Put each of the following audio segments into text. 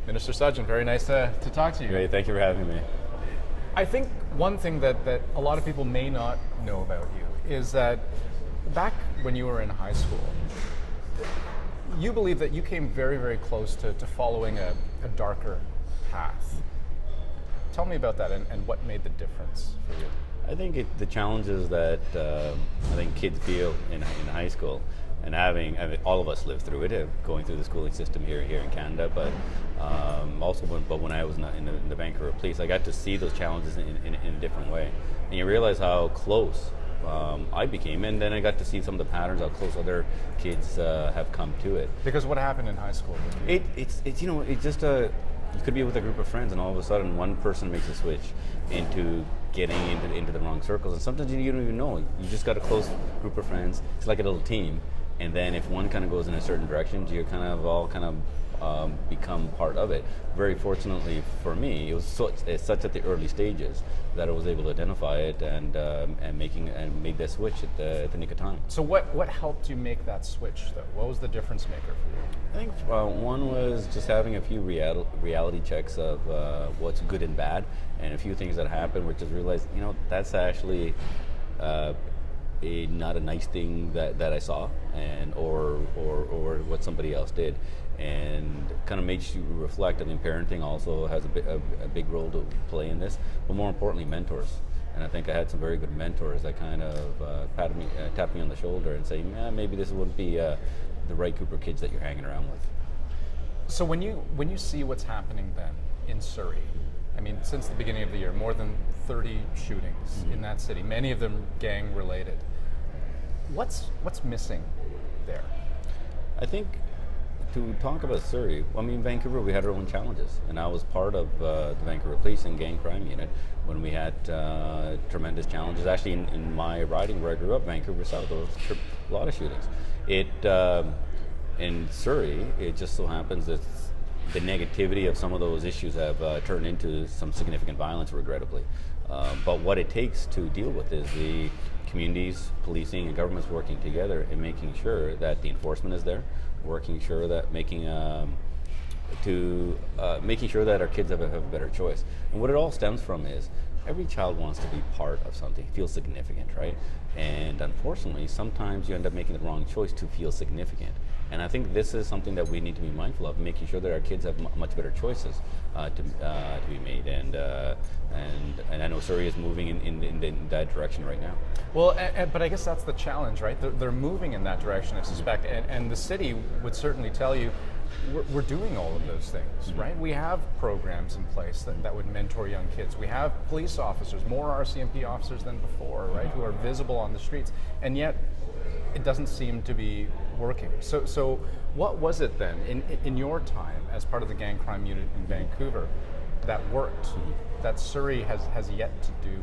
Minister Sajjan, very nice to talk to you. Great, thank you for having me. I think one thing that a lot of people may not know about you is that back when you were in high school, you believe that you came very, very close to following a darker path. Tell me about that and what made the difference for you. I think the challenges that I think kids feel in high school, and all of us lived through it, going through the schooling system here in Canada, but also when I was in the Vancouver Police, I got to see those challenges in a different way, and you realize how close I became, and then I got to see some of the patterns, how close other kids have come to it. Because what happened in high school? It's just you could be with a group of friends, and all of a sudden one person makes a switch into getting into the wrong circles, and sometimes you don't even know. You just got a close group of friends. It's like a little team, and then if one kind of goes in a certain direction, you kind of all become part of it. Very fortunately for me, it was such at the early stages that I was able to identify it and made that switch at the nick of time. So what helped you make that switch, though? What was the difference maker for you? I think one was just having a few reality checks of what's good and bad, and a few things that happened, which is realize, that's actually not a nice thing that I saw, and or what somebody else did, and kind of makes you reflect. I think parenting also has a big role to play in this, but more importantly, mentors. And I think I had some very good mentors that kind of tapped me on the shoulder and say, maybe this wouldn't be the right group of kids that you're hanging around with. So when you see what's happening then in Surrey, I mean, since the beginning of the year, more than 30 shootings in that city, many of them gang related. What's missing there? I think to talk about Surrey, Vancouver, we had our own challenges, and I was part of the Vancouver Police and Gang Crime Unit when we had tremendous challenges. Actually, in my riding where I grew up, Vancouver South, there was a lot of shootings. In Surrey, it just so happens that the negativity of some of those issues have turned into some significant violence, regrettably. But what it takes to deal with is the communities, policing, and governments working together and making sure that the enforcement is there, making sure that our kids have a better choice. And what it all stems from is every child wants to be part of something, feel significant, right? And unfortunately, sometimes you end up making the wrong choice to feel significant. And I think this is something that we need to be mindful of, making sure that our kids have much better choices to be made. And I know Surrey is moving in that direction right now. Well, but I guess that's the challenge, right? They're moving in that direction, I suspect. And the city would certainly tell you, we're doing all of those things, right? We have programs in place that would mentor young kids. We have police officers, more RCMP officers than before, right, who are visible on the streets. And yet, it doesn't seem to be working. So what was it then, in your time, as part of the gang crime unit in Vancouver, that worked, that Surrey has yet to do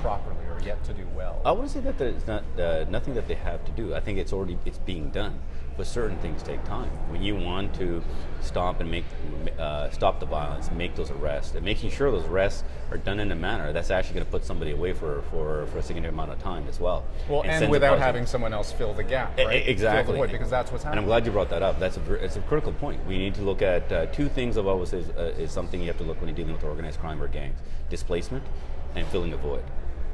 properly or yet to do well? I wouldn't say that there's not nothing that they have to do. I think it's being done, but certain things take time. When you want to stop and stop the violence, make those arrests, and making sure those arrests are done in a manner that's actually going to put somebody away for a significant amount of time as well. Well, and without having someone else fill the gap, right? Exactly. Fill the void, because that's what's happening. And I'm glad you brought that up. It's a critical point. We need to look at two things. I've always said is something you have to look when you're dealing with organized crime or gangs: displacement and filling the void.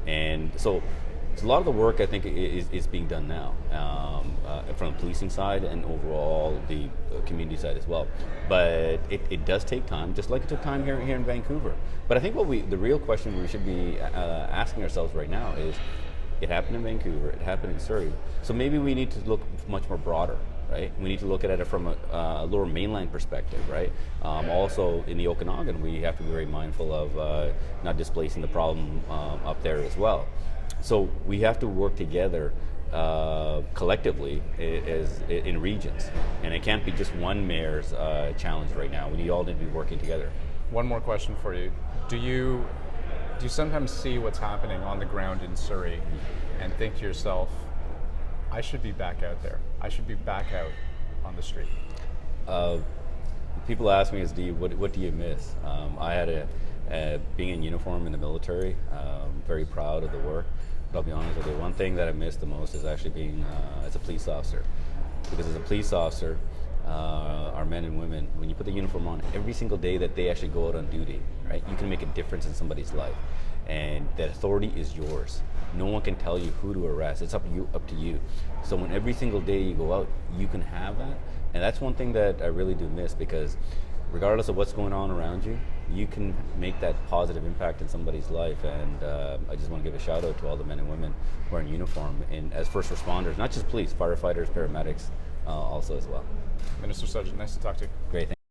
And so a lot of the work, I think, is being done now from the policing side and overall the community side as well. But it does take time, just like it took time here in Vancouver. But I think the real question we should be asking ourselves right now is, it happened in Vancouver, it happened in Surrey, so maybe we need to look much more broader. Right? We need to look at it from a lower mainland perspective, right? Also, in the Okanagan, we have to be very mindful of not displacing the problem up there as well. So we have to work together collectively in regions, and it can't be just one mayor's challenge right now. We all need to be working together. One more question for you: Do you sometimes see what's happening on the ground in Surrey and think to yourself, I should be back out there. I should be back out on the street? People ask me, what do you miss? I had being in uniform in the military, very proud of the work. But I'll be honest with you, one thing that I miss the most is actually being as a police officer. Because as a police officer, our men and women, when you put the uniform on, every single day that they actually go out on duty, right, you can make a difference in somebody's life. And that authority is yours. No one can tell you who to arrest. It's up to you. So when every single day you go out, you can have that. And that's one thing that I really do miss, because regardless of what's going on around you, you can make that positive impact in somebody's life. And I just want to give a shout out to all the men and women who are in uniform and as first responders, not just police, firefighters, paramedics, also as well. Minister Sajjan, nice to talk to you. Great, thank you.